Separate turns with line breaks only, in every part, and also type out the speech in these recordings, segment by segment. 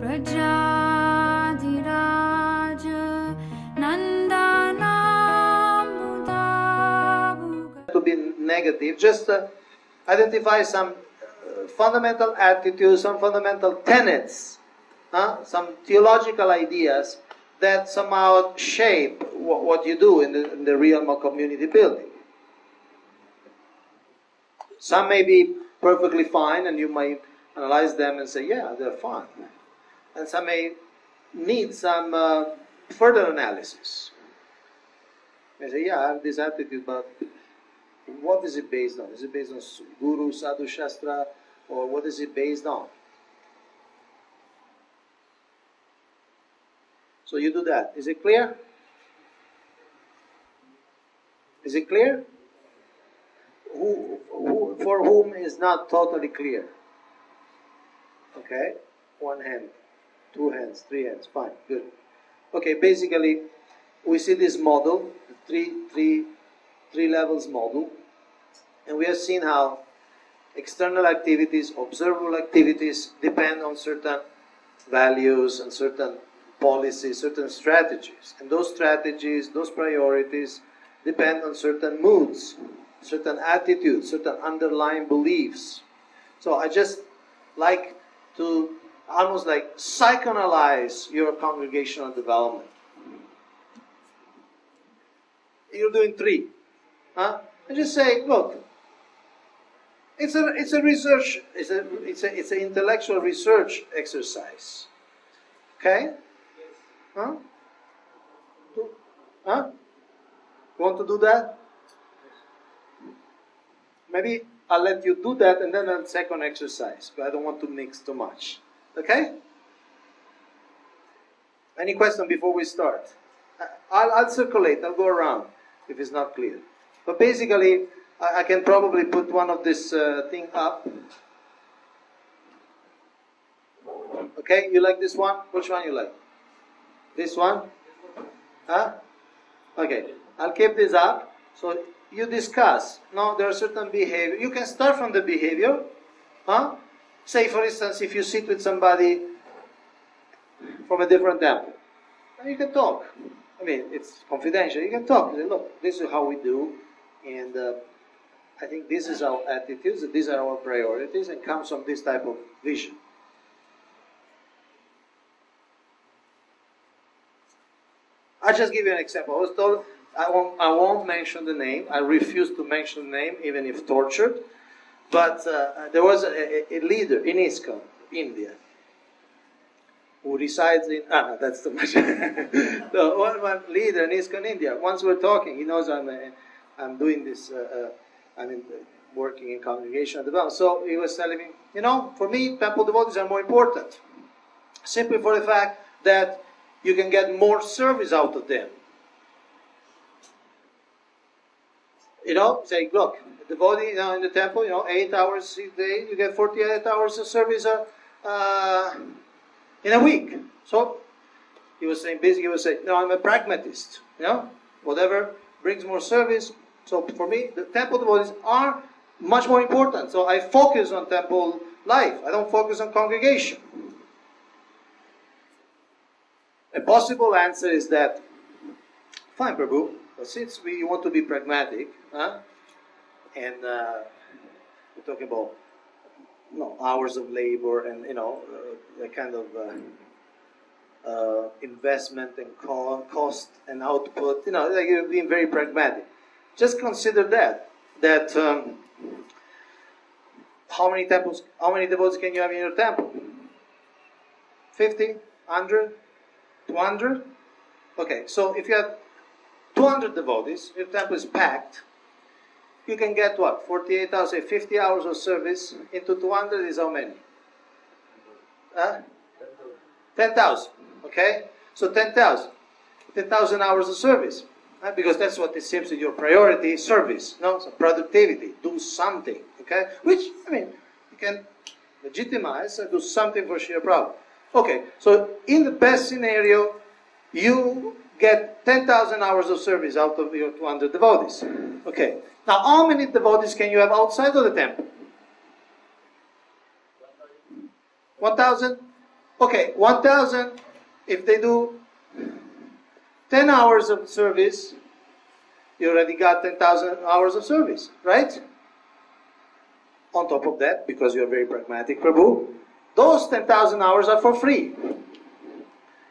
To be negative, just identify some fundamental attitudes, some fundamental tenets, some theological ideas that somehow shape what you do in the realm of community building. Some may be perfectly fine and you might analyze them and say, yeah, they're fine. And some may need some further analysis. They say, yeah, I have this attitude, but what is it based on? Is it based on Guru, Sadhu, Shastra, or what is it based on? So you do that. Is it clear? Is it clear? For whom is not totally clear? Okay, one hand, two hands, three hands, fine, good. Okay, basically, we see this model, the three levels model, and we have seen how external activities, observable activities, depend on certain values and certain policies, certain strategies. And those strategies, those priorities, depend on certain moods, certain attitudes, certain underlying beliefs. So I just like to almost like psychoanalyze your congregational development. You're doing three, and just say, look, it's a research, it's an intellectual research exercise. Okay? Huh? Huh? You want to do that? Maybe I'll let you do that and then a second exercise, but I don't want to mix too much. Okay? Any question before we start? I'll circulate, I'll go around if it's not clear. But basically, I can probably put one of this thing up. Okay, you like this one? Which one you like? This one? Huh? Okay, I'll keep this up. So you discuss. No, there are certain behavior. You can start from the behavior. Huh? Say, for instance, if you sit with somebody from a different temple, you can talk. I mean, it's confidential. You can talk. You say, look, this is how we do, and I think this is our attitudes, these are our priorities, and comes from this type of vision. I'll just give you an example. I was told I won't mention the name. I refuse to mention the name, even if tortured. But there was a leader in ISKCON, India, who resides in... that's too much. No, one leader in ISKCON, India. Once we're talking, he knows I'm doing this, working in congregational development. So he was telling me, you know, for me, temple devotees are more important. Simply for the fact that you can get more service out of them. You know, say, look, the devotee in the temple, 8 hours a day, you get 48 hours of service in a week. So he was saying, basically, he was saying, no, I'm a pragmatist. Whatever brings more service. So for me, the temple devotees are much more important. So I focus on temple life. I don't focus on congregation. A possible answer is that, fine, Prabhu, but since we want to be pragmatic, and we're talking about hours of labor and the kind of investment and cost and output, like you're being very pragmatic. Just consider that how many devotees can you have in your temple? 50, 100, 200? Okay, so if you have 200 devotees, your temple is packed, you can get what? 48 hours, say 50 hours of service into 200 is how many? 10,000. Okay? So 10,000. 10,000 hours of service. Because that's what it seems to be your priority, service. So productivity. Do something. Okay? Which, you can legitimize and do something for Srila Prabhupada. Okay, so in the best scenario, you get 10,000 hours of service out of your 200 devotees. Okay, now how many devotees can you have outside of the temple? 1,000? Okay, 1,000, if they do 10 hours of service, you already got 10,000 hours of service, right? On top of that, because you're very pragmatic, Prabhu, those 10,000 hours are for free.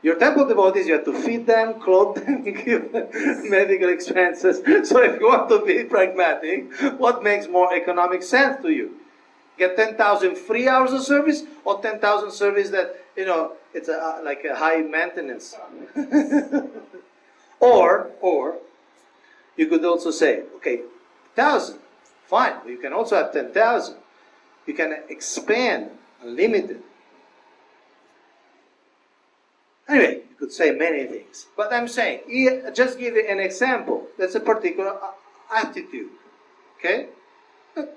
Your temple devotees, you have to feed them, clothe them, give them medical expenses. So if you want to be pragmatic, what makes more economic sense to you? Get 10,000 free hours of service, or 10,000 service that, you know, it's like a high maintenance. Or you could also say, okay, 1,000, fine. You can also have 10,000. You can expand unlimited. Anyway, you could say many things. But I'm saying, just give you an example. That's a particular attitude. Okay? And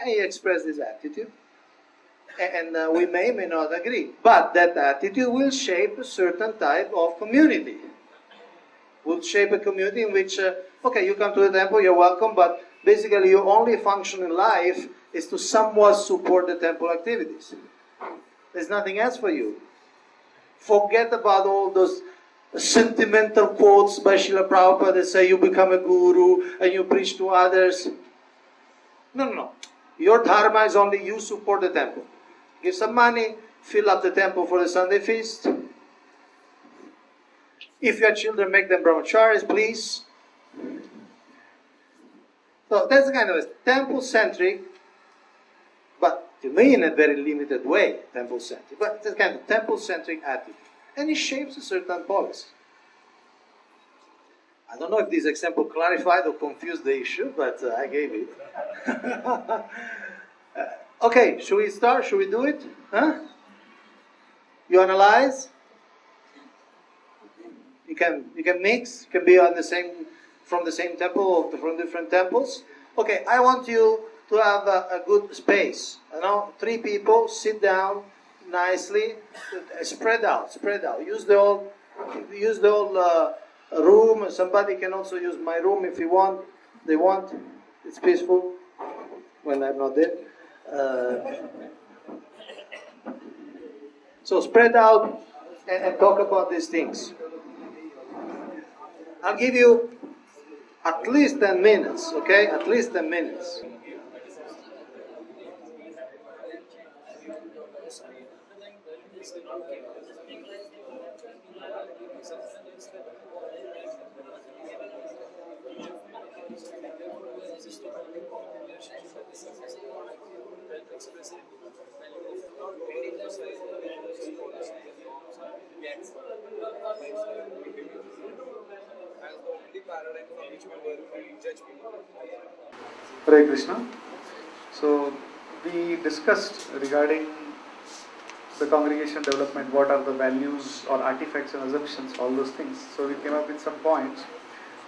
he expressed this attitude. And we may not agree. But that attitude will shape a certain type of community. Will shape a community in which, okay, you come to the temple, you're welcome, but basically your only function in life is to somewhat support the temple activities. There's nothing else for you. Forget about all those sentimental quotes by Srila Prabhupada that say you become a guru and you preach to others. No. Your dharma is only you support the temple. Give some money, fill up the temple for the Sunday feast. If you have children, make them brahmacharis, please. So that's kind of a temple-centric, but to me in a very limited way, temple-centric. But it's a kind of temple-centric attitude. And it shapes a certain policy. I don't know if this example clarified or confused the issue, but I gave it. Okay, should we start? Should we do it? Huh? You analyze? You can mix. You can be on the same, from the same temple or from different temples. Okay, I want you to have a good space. You know, 3 people sit down nicely, spread out. Use the whole room. Somebody can also use my room if you want. They want. It's peaceful when I'm not there. So spread out and talk about these things. I'll give you at least 10 minutes, okay? At least 10 minutes.
Hare Krishna. So we discussed regarding the congregation development, what are the values or artifacts and assumptions, all those things. So we came up with some points.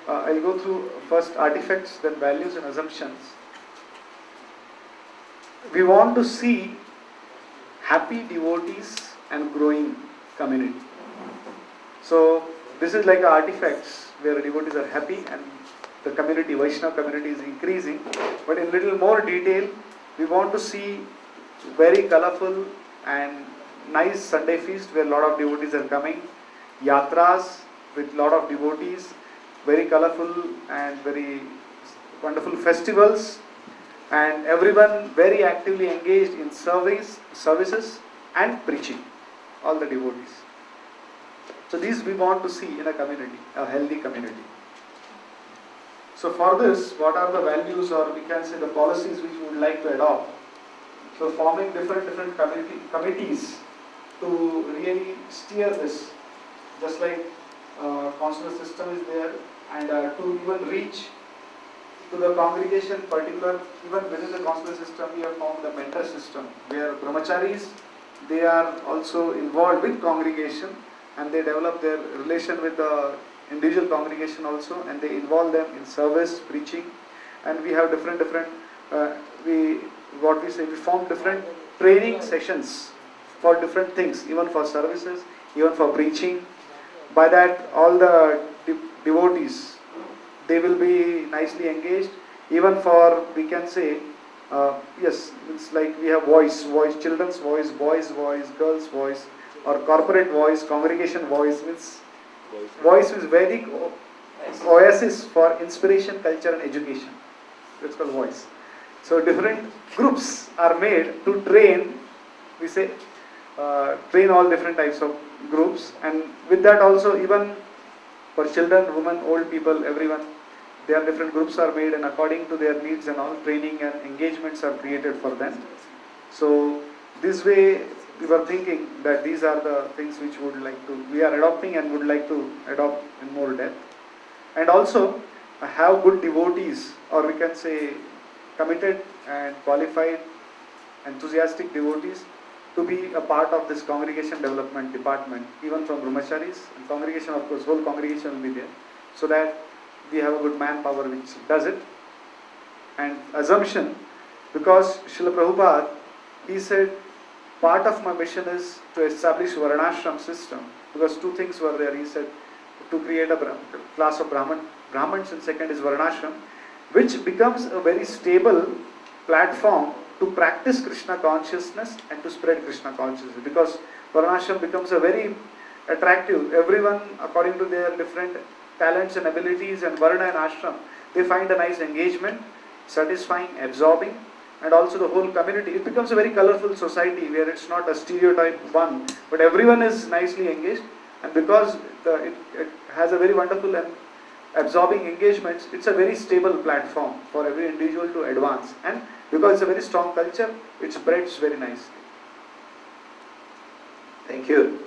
I'll go through first artifacts, then values and assumptions. We want to see happy devotees and growing community. So this is like artifacts where devotees are happy and the community, Vaishnava community is increasing. But in little more detail, we want to see very colorful and nice Sunday feast where a lot of devotees are coming. Yatras with a lot of devotees, very colorful and very wonderful festivals, and everyone very actively engaged in services and preaching, all the devotees. So these we want to see in a community, a healthy community. So for this, what are the values, or we can say the policies which we would like to adopt? So forming different committees to really steer this, just like consular system is there, and to even reach to the congregation particular, even within the consular system we have found the mentor system, where brahmacharis, they are also involved with congregation and they develop their relation with the individual congregation also, and they involve them in service, preaching, and we have different we form different training sessions for different things, even for services, even for preaching. By that, all the devotees, they will be nicely engaged. Even for, we can say, Yes, it's like we have voice, children's voice, boys' voice, girls' voice, or corporate voice, congregation voice. Means voice is Vedic oasis for inspiration, culture, and education. That's called voice. So different groups are made to train. We say train all different types of groups, and with that also even for children, women, old people, everyone. There are different groups are made, and according to their needs and all, training and engagements are created for them. So this way we were thinking that these are the things which we are adopting and would like to adopt in more depth. And also have good devotees, or we can say committed and qualified, enthusiastic devotees to be a part of this congregation development department, even from brahmacharis, and congregation, of course, whole congregation will be there, so that we have a good manpower which does it. And assumption, because Srila Prabhupada, he said, part of my mission is to establish Varnashram system, because two things were there. He said, to create a class of Brahmins, and second is Varnashram, which becomes a very stable platform to practice Krishna consciousness and to spread Krishna consciousness, because Varnashram becomes a very attractive, everyone according to their different talents and abilities and Varna and Ashram, they find a nice engagement, satisfying, absorbing, and also the whole community. It becomes a very colorful society where it's not a stereotype one, but everyone is nicely engaged, and because it has a very wonderful and absorbing engagements, it's a very stable platform for every individual to advance, and because it's a very strong culture, it spreads very nicely.
Thank you.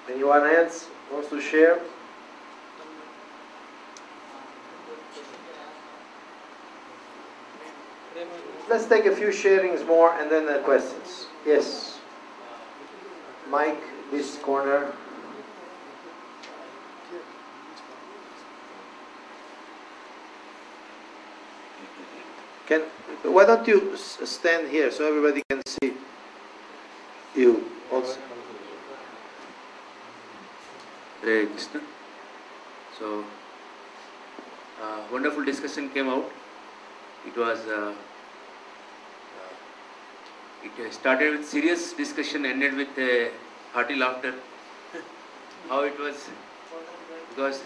Anyone else wants to share? Let's take a few sharings more and then the questions. Yes. Mike, this corner. Why don't you stand here so everybody can see you also?
Hare Krishna. So, wonderful discussion came out. It was, it started with serious discussion, ended with hearty laughter. How it was, because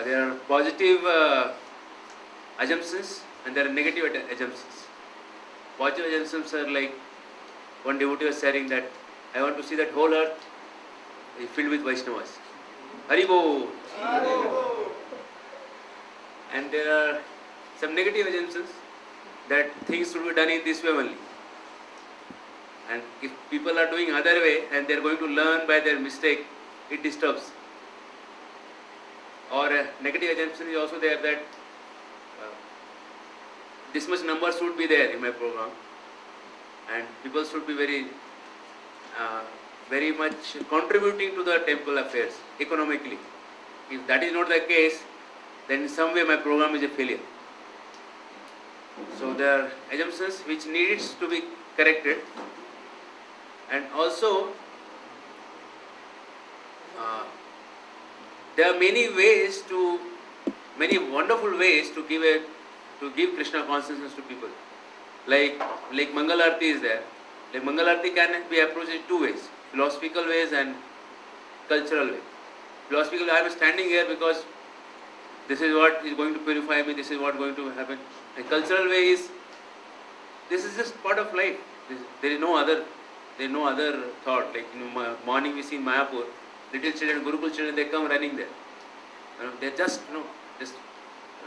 there are positive assumptions and there are negative assumptions. Positive assumptions are like, one devotee was sharing that, I want to see that whole earth is filled with Vaishnavas. Haribo! And there are some negative assumptions that things should be done in this way only. And if people are doing other way and they are going to learn by their mistake, it disturbs. Or a negative assumption is also there that this much number should be there in my program, and people should be very much contributing to the temple affairs economically. If that is not the case, then in some way my program is a failure. So there are assumptions which needs to be corrected, and also there are many wonderful ways to give Krishna consciousness to people. Like Mangal Arati is there. Like Mangal Arati can be approached in two ways: philosophical ways and cultural way. Philosophical, I am standing here because this is what is going to purify me, this is what is going to happen. And cultural way is, this is just part of life. There is no other thought. Like in the morning we see in Mayapur, little children, Gurukul children, they come running there. They are just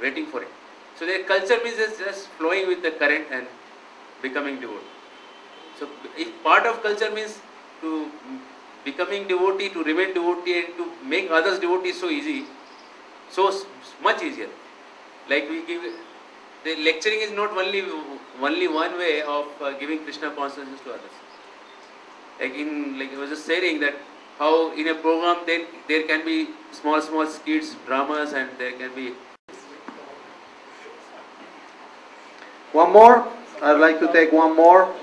waiting for it. So their culture means just flowing with the current and becoming devotee. So if part of culture means to becoming devotee, to remain devotee, and to make others devotees so easy, so much easier. Like we give, the lecturing is not only one way of giving Krishna consciousness to others. Like I was just saying that how in a program there can be small skits, dramas, and there can be.
One more. I'd like to take one more.